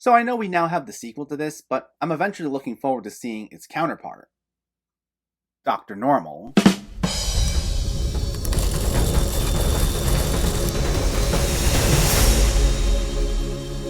So I know we now have the sequel to this, but I'm eventually looking forward to seeing its counterpart, Dr. Normal.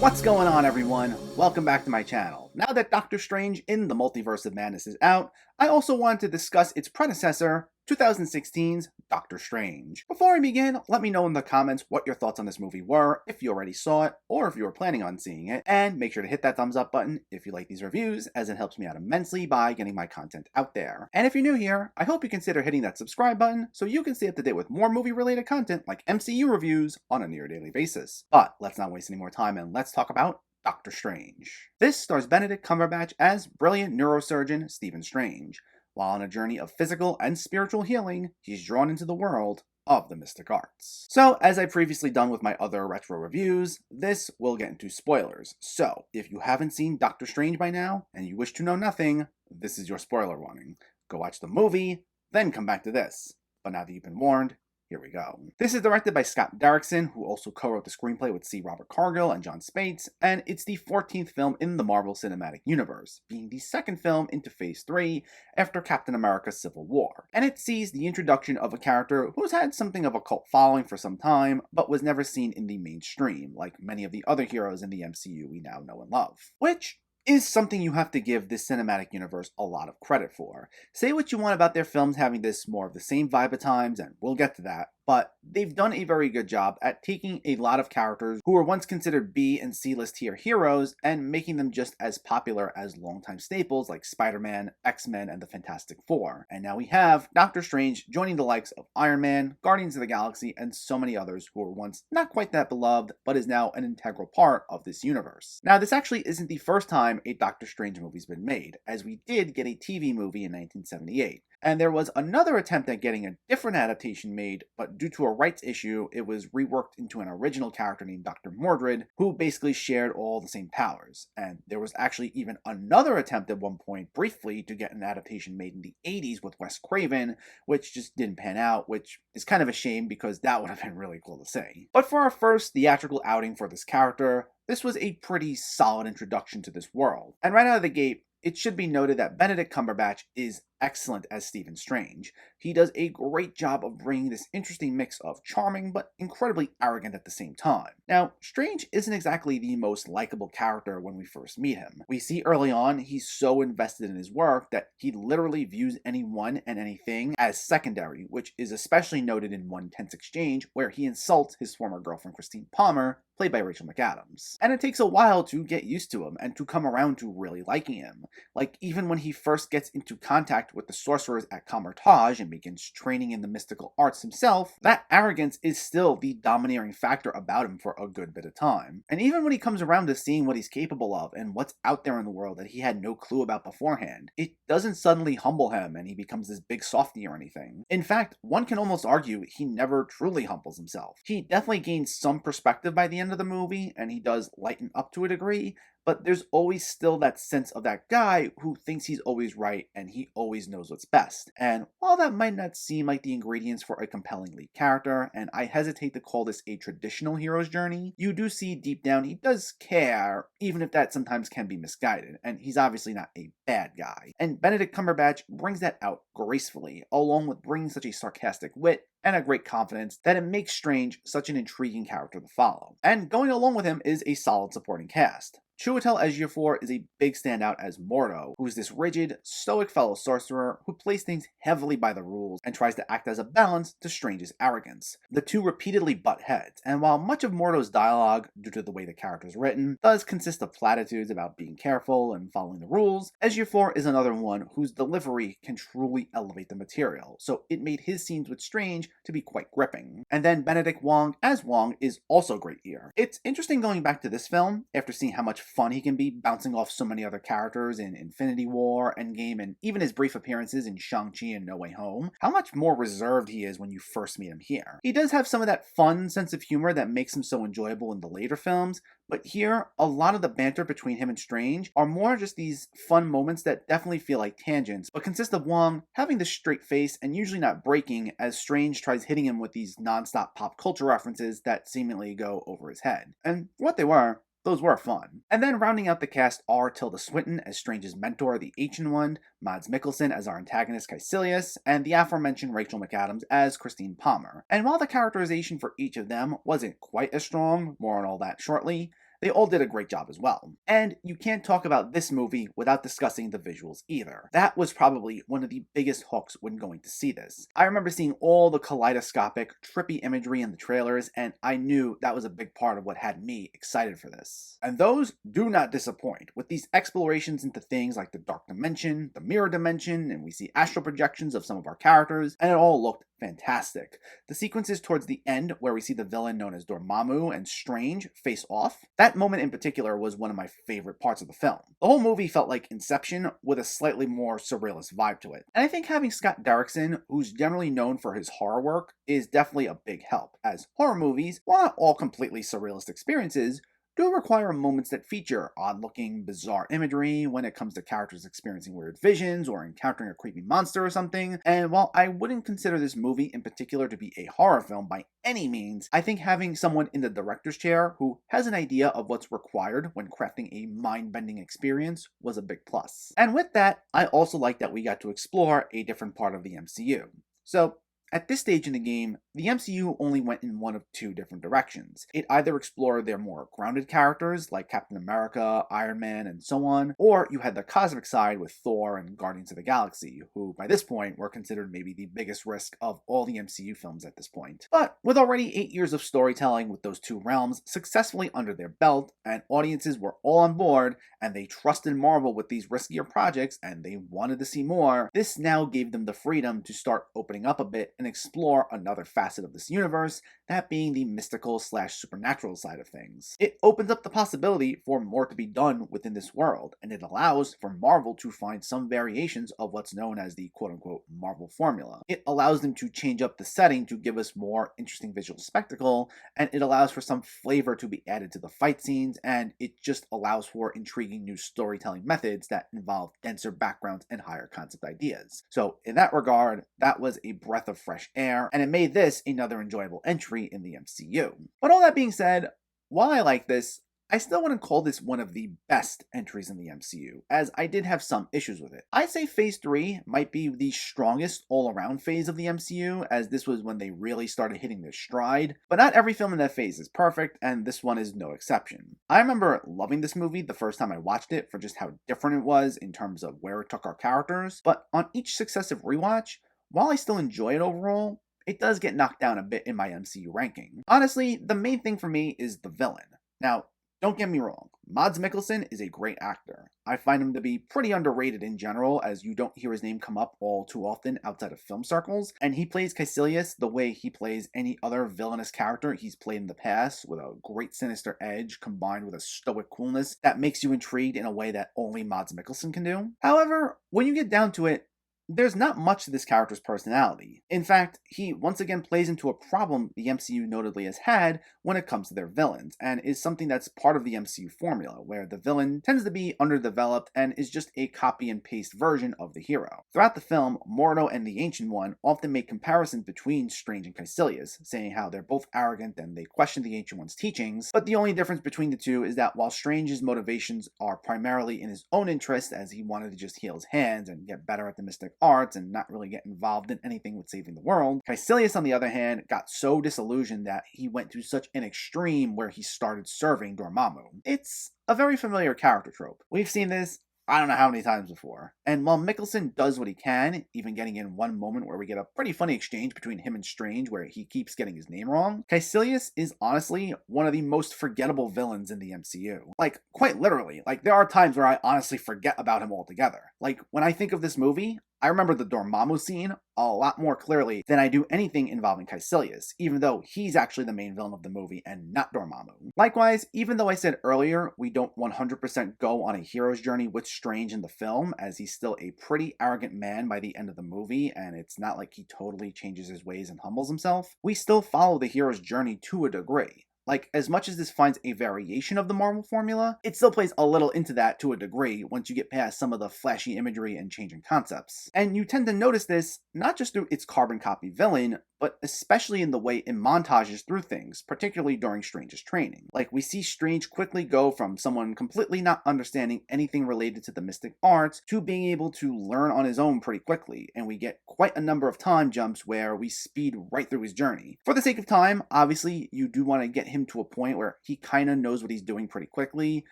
What's going on, everyone? Welcome back to my channel. Now that Doctor Strange in the Multiverse of Madness is out, I also wanted to discuss its predecessor, 2016's Doctor Strange. Before I begin, let me know in the comments what your thoughts on this movie were, if you already saw it, or if you were planning on seeing it, and make sure to hit that thumbs up button if you like these reviews, as it helps me out immensely by getting my content out there. And if you're new here, I hope you consider hitting that subscribe button so you can stay up to date with more movie-related content like MCU reviews on a near-daily basis. But let's not waste any more time and let's talk about Doctor Strange. This stars Benedict Cumberbatch as brilliant neurosurgeon Stephen Strange. While on a journey of physical and spiritual healing, he's drawn into the world of the mystic arts. So, as I've previously done with my other retro reviews, this will get into spoilers. So, if you haven't seen Doctor Strange by now, and you wish to know nothing, this is your spoiler warning. Go watch the movie, then come back to this. But now that you've been warned, here we go. This is directed by Scott Derrickson, who also co-wrote the screenplay with C. Robert Cargill and John Spates, and it's the 14th film in the Marvel Cinematic Universe, being the second film into Phase 3 after Captain America Civil War. And it sees the introduction of a character who's had something of a cult following for some time, but was never seen in the mainstream, like many of the other heroes in the MCU we now know and love. Which is something you have to give this cinematic universe a lot of credit for. Say what you want about their films having this more of the same vibe at times, and we'll get to that, but they've done a very good job at taking a lot of characters who were once considered B and C-list tier heroes and making them just as popular as longtime staples like Spider-Man, X-Men, and the Fantastic Four. And now we have Doctor Strange joining the likes of Iron Man, Guardians of the Galaxy, and so many others who were once not quite that beloved, but is now an integral part of this universe. Now, this actually isn't the first time a Doctor Strange movie's been made, as we did get a TV movie in 1978. And there was another attempt at getting a different adaptation made, but due to a rights issue, it was reworked into an original character named Dr. Mordred, who basically shared all the same powers. And there was actually even another attempt at one point, briefly, to get an adaptation made in the 80s with Wes Craven, which just didn't pan out, which is kind of a shame because that would have been really cool to see. But for our first theatrical outing for this character, this was a pretty solid introduction to this world. And right out of the gate, it should be noted that Benedict Cumberbatch is excellent as Stephen Strange. He does a great job of bringing this interesting mix of charming but incredibly arrogant at the same time. Now, Strange isn't exactly the most likable character when we first meet him. We see early on he's so invested in his work that he literally views anyone and anything as secondary, which is especially noted in one tense exchange where he insults his former girlfriend Christine Palmer, played by Rachel McAdams. And it takes a while to get used to him and to come around to really liking him. Like, even when he first gets into contact with the sorcerers at Kamar-Taj and begins training in the mystical arts himself, that arrogance is still the domineering factor about him for a good bit of time. And even when he comes around to seeing what he's capable of and what's out there in the world that he had no clue about beforehand, it doesn't suddenly humble him and he becomes this big softy or anything. In fact, one can almost argue he never truly humbles himself. He definitely gains some perspective by the end of the movie, and he does lighten up to a degree, but there's always still that sense of that guy who thinks he's always right and he always knows what's best. And while that might not seem like the ingredients for a compelling lead character, and I hesitate to call this a traditional hero's journey, you do see deep down he does care, even if that sometimes can be misguided, and he's obviously not a bad guy. And Benedict Cumberbatch brings that out gracefully, along with bringing such a sarcastic wit and a great confidence that it makes Strange such an intriguing character to follow. And going along with him is a solid supporting cast. Chiwetel Ejiofor is a big standout as Mordo, who is this rigid, stoic fellow sorcerer who plays things heavily by the rules and tries to act as a balance to Strange's arrogance. The two repeatedly butt heads, and while much of Mordo's dialogue, due to the way the character is written, does consist of platitudes about being careful and following the rules, Ejiofor is another one whose delivery can truly elevate the material, so it made his scenes with Strange to be quite gripping. And then Benedict Wong as Wong is also great here. It's interesting going back to this film, after seeing how much fun he can be bouncing off so many other characters in Infinity War, Endgame, and even his brief appearances in Shang-Chi and No Way Home, how much more reserved he is when you first meet him here. He does have some of that fun sense of humor that makes him so enjoyable in the later films, but here, a lot of the banter between him and Strange are more just these fun moments that definitely feel like tangents, but consist of Wong having this straight face and usually not breaking as Strange tries hitting him with these non-stop pop culture references that seemingly go over his head. And for what they were, those were fun. And then rounding out the cast are Tilda Swinton as Strange's mentor, the Ancient One, Mads Mikkelsen as our antagonist Caecilius, and the aforementioned Rachel McAdams as Christine Palmer. And while the characterization for each of them wasn't quite as strong, more on all that shortly, they all did a great job as well. And you can't talk about this movie without discussing the visuals either. That was probably one of the biggest hooks when going to see this. I remember seeing all the kaleidoscopic, trippy imagery in the trailers, and I knew that was a big part of what had me excited for this. And those do not disappoint, with these explorations into things like the dark dimension, the mirror dimension, and we see astral projections of some of our characters, and it all looked fantastic. The sequences towards the end where we see the villain known as Dormammu and Strange face off, that moment in particular was one of my favorite parts of the film. The whole movie felt like Inception with a slightly more surrealist vibe to it. And I think having Scott Derrickson, who's generally known for his horror work, is definitely a big help, as horror movies, while not all completely surrealist experiences, do require moments that feature odd-looking, bizarre imagery when it comes to characters experiencing weird visions or encountering a creepy monster or something. And while I wouldn't consider this movie in particular to be a horror film by any means, I think having someone in the director's chair who has an idea of what's required when crafting a mind-bending experience was a big plus. And with that, I also like that we got to explore a different part of the MCU. So, at this stage in the game, the MCU only went in one of two different directions. It either explored their more grounded characters like Captain America, Iron Man, and so on, or you had the cosmic side with Thor and Guardians of the Galaxy, who by this point were considered maybe the biggest risk of all the MCU films at this point. But with already 8 years of storytelling with those two realms successfully under their belt, and audiences were all on board, and they trusted Marvel with these riskier projects, and they wanted to see more, this now gave them the freedom to start opening up a bit and explore another facet of this universe, that being the mystical / supernatural side of things. It opens up the possibility for more to be done within this world, and it allows for Marvel to find some variations of what's known as the quote-unquote Marvel formula. It allows them to change up the setting to give us more interesting visual spectacle, and it allows for some flavor to be added to the fight scenes, and it just allows for intriguing new storytelling methods that involve denser backgrounds and higher concept ideas. So in that regard, that was a breath of fresh air, and it made this another enjoyable entry in the MCU. But all that being said, while I like this, I still wouldn't call this one of the best entries in the MCU, as I did have some issues with it. I'd say Phase 3 might be the strongest all-around phase of the MCU, as this was when they really started hitting their stride, but not every film in that phase is perfect, and this one is no exception. I remember loving this movie the first time I watched it for just how different it was in terms of where it took our characters, but on each successive rewatch, while I still enjoy it overall, it does get knocked down a bit in my MCU ranking. Honestly, the main thing for me is the villain. Now, don't get me wrong, Mads Mikkelsen is a great actor. I find him to be pretty underrated in general, as you don't hear his name come up all too often outside of film circles, and he plays Caecilius the way he plays any other villainous character he's played in the past, with a great sinister edge combined with a stoic coolness that makes you intrigued in a way that only Mads Mikkelsen can do. However, when you get down to it, there's not much to this character's personality. In fact, he once again plays into a problem the MCU notably has had when it comes to their villains, and is something that's part of the MCU formula, where the villain tends to be underdeveloped and is just a copy and paste version of the hero. Throughout the film, Mordo and the Ancient One often make comparisons between Strange and Caecilius, saying how they're both arrogant and they question the Ancient One's teachings, but the only difference between the two is that while Strange's motivations are primarily in his own interest, as he wanted to just heal his hands and get better at the mystic arts and not really get involved in anything with saving the world, Caecilius, on the other hand, got so disillusioned that he went to such an extreme where he started serving Dormammu. It's a very familiar character trope. We've seen this I don't know how many times before. And while Mikkelsen does what he can, even getting in one moment where we get a pretty funny exchange between him and Strange where he keeps getting his name wrong, Caecilius is honestly one of the most forgettable villains in the MCU. Like, quite literally. Like, there are times where I honestly forget about him altogether. Like, when I think of this movie, I remember the Dormammu scene a lot more clearly than I do anything involving Caecilius, even though he's actually the main villain of the movie and not Dormammu. Likewise, even though I said earlier we don't 100% go on a hero's journey with Strange in the film, as he's still a pretty arrogant man by the end of the movie, and it's not like he totally changes his ways and humbles himself, we still follow the hero's journey to a degree. Like, as much as this finds a variation of the Marvel formula, it still plays a little into that to a degree once you get past some of the flashy imagery and changing concepts. And you tend to notice this not just through its carbon copy villain, but especially in the way it montages through things, particularly during Strange's training. Like, we see Strange quickly go from someone completely not understanding anything related to the mystic arts to being able to learn on his own pretty quickly, and we get quite a number of time jumps where we speed right through his journey. For the sake of time, obviously, you do want to get him to a point where he kind of knows what he's doing pretty quickly,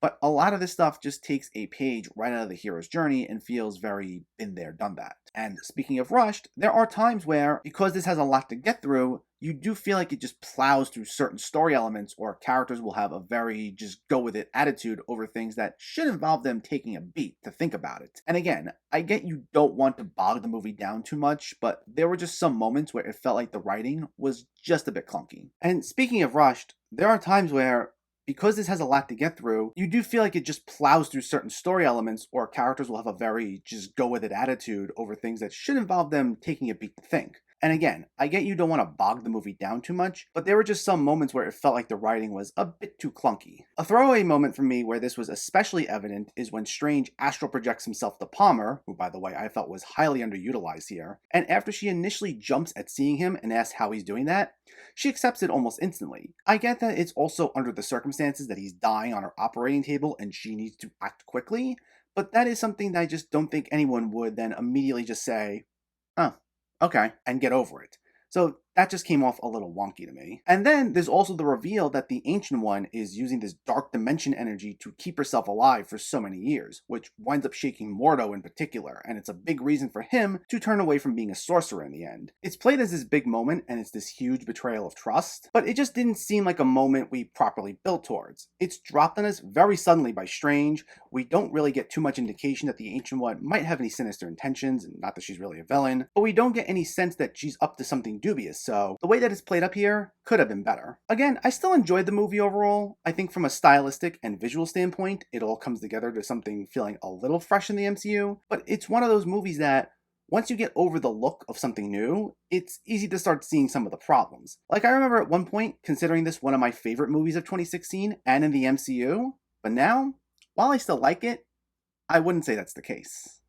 but a lot of this stuff just takes a page right out of the hero's journey and feels very been there, done that. And speaking of rushed, there are times where, because this has a lot to get through, you do feel like it just plows through certain story elements, or characters will have a very just go with it attitude over things that should involve them taking a beat to think about it. And again, I get you don't want to bog the movie down too much, but there were just some moments where it felt like the writing was just a bit clunky. And speaking of rushed, there are times where, because this has a lot to get through, you do feel like it just plows through certain story elements, or characters will have a very just go with it attitude over things that should involve them taking a beat to think. And again, I get you don't want to bog the movie down too much, but there were just some moments where it felt like the writing was a bit too clunky. A throwaway moment for me where this was especially evident is when Strange astral projects himself to Palmer, who by the way I felt was highly underutilized here, and after she initially jumps at seeing him and asks how he's doing that, she accepts it almost instantly. I get that it's also under the circumstances that he's dying on her operating table and she needs to act quickly, but that is something that I just don't think anyone would then immediately just say, oh, okay, and get over it. So that just came off a little wonky to me. And then there's also the reveal that the Ancient One is using this dark dimension energy to keep herself alive for so many years, which winds up shaking Mordo in particular, and it's a big reason for him to turn away from being a sorcerer in the end. It's played as this big moment, and it's this huge betrayal of trust, but it just didn't seem like a moment we properly built towards. It's dropped on us very suddenly by Strange. We don't really get too much indication that the Ancient One might have any sinister intentions, and not that she's really a villain, but we don't get any sense that she's up to something dubious, so the way that it's played up here could have been better. Again, I still enjoyed the movie overall. I think from a stylistic and visual standpoint, it all comes together to something feeling a little fresh in the MCU, but it's one of those movies that once you get over the look of something new, it's easy to start seeing some of the problems. Like, I remember at one point considering this one of my favorite movies of 2016 and in the MCU, but now, while I still like it, I wouldn't say that's the case.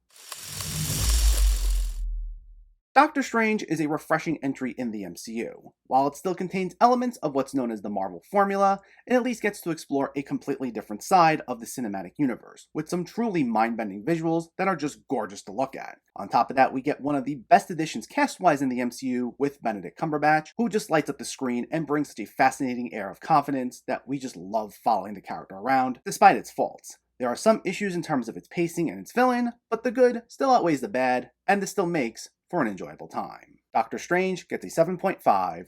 Doctor Strange is a refreshing entry in the MCU. While it still contains elements of what's known as the Marvel formula, it at least gets to explore a completely different side of the cinematic universe, with some truly mind-bending visuals that are just gorgeous to look at. On top of that, we get one of the best additions cast-wise in the MCU with Benedict Cumberbatch, who just lights up the screen and brings such a fascinating air of confidence that we just love following the character around, despite its faults. There are some issues in terms of its pacing and its villain, but the good still outweighs the bad, and this still makes for an enjoyable time. Doctor Strange gets a 7.5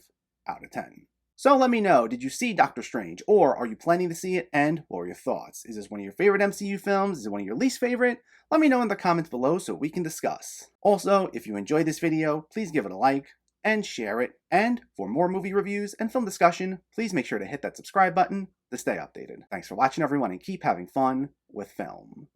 out of 10. So let me know, did you see Doctor Strange, or are you planning to see it, and what were your thoughts? Is this one of your favorite MCU films? Is it one of your least favorite? Let me know in the comments below so we can discuss. Also, if you enjoyed this video, please give it a like and share it, and for more movie reviews and film discussion, please make sure to hit that subscribe button to stay updated. Thanks for watching everyone, and keep having fun with film.